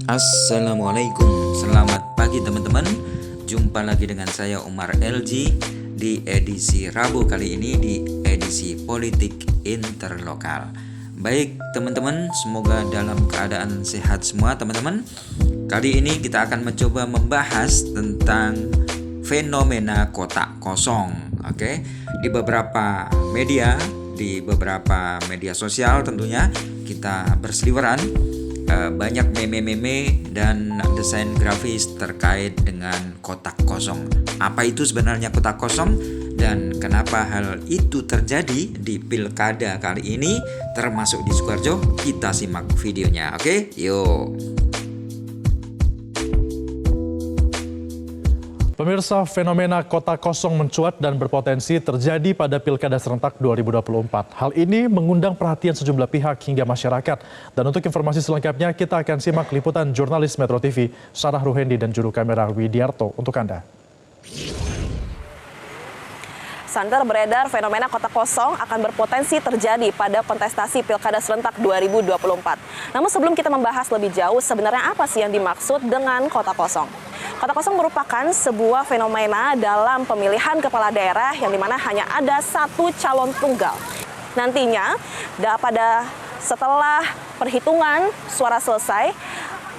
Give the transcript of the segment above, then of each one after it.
Assalamualaikum, selamat pagi teman-teman. Jumpa lagi dengan saya Umar LG di edisi Rabu kali ini, di edisi Politik Interlokal. Baik teman-teman, semoga dalam keadaan sehat semua teman-teman. Kali ini kita akan mencoba membahas tentang fenomena kotak kosong. Oke, di beberapa media sosial tentunya kita berseliweran banyak meme-meme dan desain grafis terkait dengan kotak kosong. Apa itu sebenarnya kotak kosong dan kenapa hal itu terjadi di pilkada kali ini termasuk di Sukoharjo? Kita simak videonya. Oke, yuk. Pemirsa, fenomena kotak kosong mencuat dan berpotensi terjadi pada Pilkada Serentak 2024. Hal ini mengundang perhatian sejumlah pihak hingga masyarakat. Dan untuk informasi selengkapnya, kita akan simak liputan jurnalis Metro TV, Sarah Ruhendi dan juru kamera Widiarto untuk Anda. Santer beredar fenomena kotak kosong akan berpotensi terjadi pada kontestasi Pilkada Serentak 2024. Namun sebelum kita membahas lebih jauh, sebenarnya apa sih yang dimaksud dengan kotak kosong? Kotak kosong merupakan sebuah fenomena dalam pemilihan kepala daerah yang dimana hanya ada satu calon tunggal. Nantinya, setelah perhitungan suara selesai,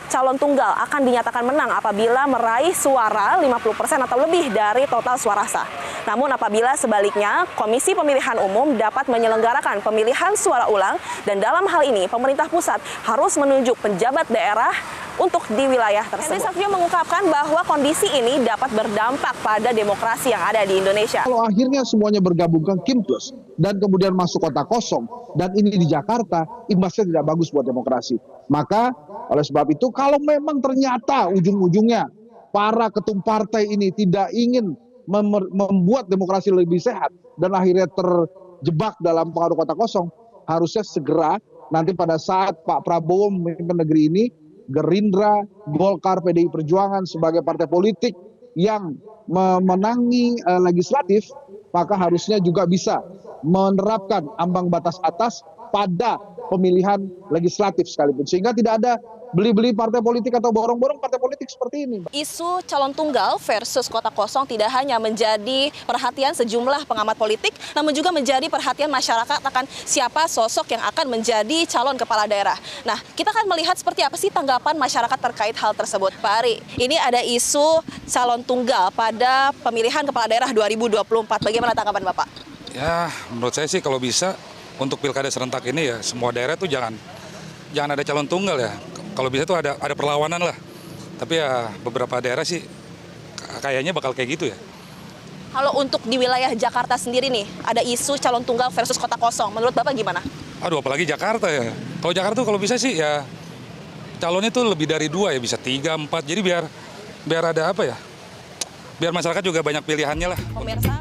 calon tunggal akan dinyatakan menang apabila meraih suara 50% atau lebih dari total suara sah. Namun apabila sebaliknya, Komisi Pemilihan Umum dapat menyelenggarakan pemilihan suara ulang dan dalam hal ini pemerintah pusat harus menunjuk penjabat daerah untuk di wilayah tersebut. Henry Satrio mengungkapkan bahwa kondisi ini dapat berdampak pada demokrasi yang ada di Indonesia. Kalau akhirnya semuanya bergabung ke Kimpus dan kemudian masuk kotak kosong dan ini di Jakarta, imbasnya tidak bagus buat demokrasi. Maka oleh sebab itu kalau memang ternyata ujung-ujungnya para ketum partai ini tidak ingin membuat demokrasi lebih sehat dan akhirnya terjebak dalam pengaruh kotak kosong, harusnya segera nanti pada saat Pak Prabowo memimpin negeri ini, Gerindra, Golkar, PDI Perjuangan sebagai partai politik yang memenangi legislatif, maka harusnya juga bisa menerapkan ambang batas atas pada pemilihan legislatif sekalipun. Sehingga tidak ada beli-beli partai politik atau borong-borong partai politik seperti ini. Isu calon tunggal versus kotak kosong tidak hanya menjadi perhatian sejumlah pengamat politik, namun juga menjadi perhatian masyarakat akan siapa sosok yang akan menjadi calon kepala daerah. Nah, kita akan melihat seperti apa sih tanggapan masyarakat terkait hal tersebut. Pak Ari, ini ada isu calon tunggal pada pemilihan kepala daerah 2024. Bagaimana tanggapan Bapak? Ya, menurut saya sih kalau bisa untuk pilkada serentak ini ya semua daerah tuh jangan ada calon tunggal ya. Kalau bisa tuh ada perlawanan lah. Tapi ya beberapa daerah sih kayaknya bakal kayak gitu ya. Kalau untuk di wilayah Jakarta sendiri nih, ada isu calon tunggal versus kotak kosong. Menurut Bapak gimana? Aduh, apalagi Jakarta ya. Kalau Jakarta tuh kalau bisa sih ya calonnya tuh lebih dari 2 ya, bisa 3, 4. Jadi biar ada apa ya? Biar masyarakat juga banyak pilihannya lah. Pemirsa.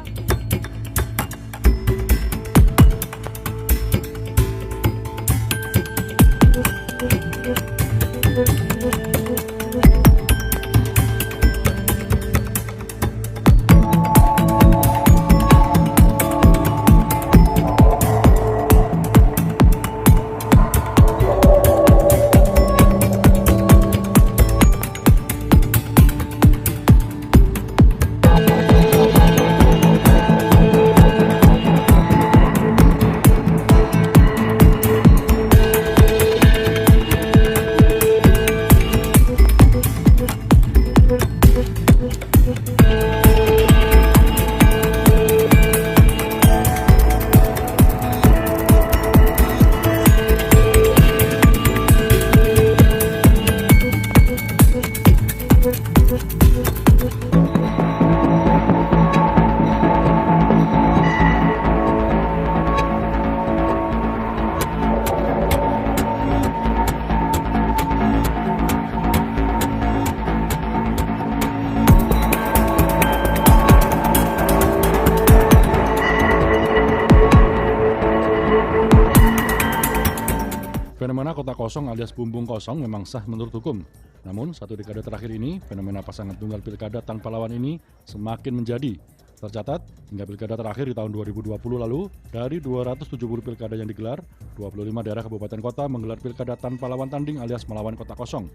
Fenomena kotak kosong alias bumbung kosong memang sah menurut hukum. Namun, satu dekade terakhir ini, fenomena pasangan tunggal pilkada tanpa lawan ini semakin menjadi. Tercatat, hingga pilkada terakhir di tahun 2020 lalu, dari 270 pilkada yang digelar, 25 daerah kabupaten kota menggelar pilkada tanpa lawan tanding alias melawan kotak kosong.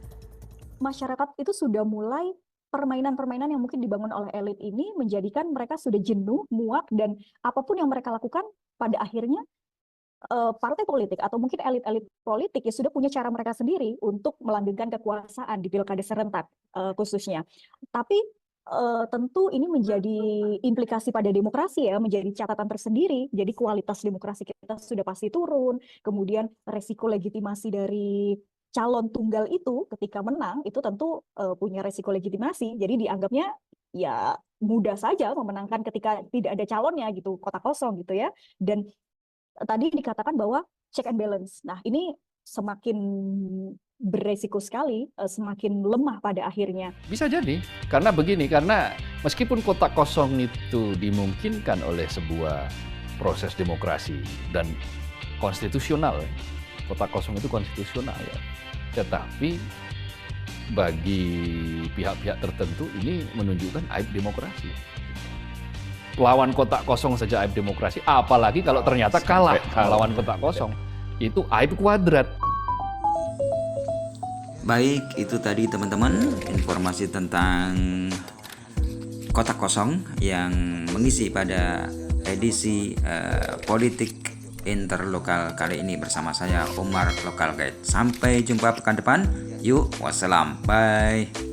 masyarakat itu sudah mulai permainan-permainan yang mungkin dibangun oleh elit ini menjadikan mereka sudah jenuh, muak, dan apapun yang mereka lakukan pada akhirnya partai politik atau mungkin elit-elit politik ya sudah punya cara mereka sendiri untuk melanggengkan kekuasaan di pilkada serentak khususnya. Tapi tentu ini menjadi implikasi pada demokrasi ya, menjadi catatan tersendiri. Jadi kualitas demokrasi kita sudah pasti turun. Kemudian resiko legitimasi dari calon tunggal itu ketika menang itu tentu punya resiko legitimasi. Jadi dianggapnya ya mudah saja memenangkan ketika tidak ada calonnya gitu, kotak kosong gitu ya. Dan tadi dikatakan bahwa check and balance. Nah, ini semakin beresiko sekali, semakin lemah pada akhirnya. Bisa jadi, karena begini, karena meskipun kotak kosong itu dimungkinkan oleh sebuah proses demokrasi dan konstitusional, kotak kosong itu konstitusional ya. Tetapi bagi pihak-pihak tertentu ini menunjukkan aib demokrasi. Lawan kotak kosong saja aib demokrasi, apalagi kalau ternyata kalah lawan kotak kosong. Itu aib kuadrat. Baik, itu tadi teman-teman informasi tentang kotak kosong yang mengisi pada edisi politik interlokal kali ini bersama saya Umar Lokal Guide. Sampai jumpa pekan depan. Yuk, wassalam. Bye.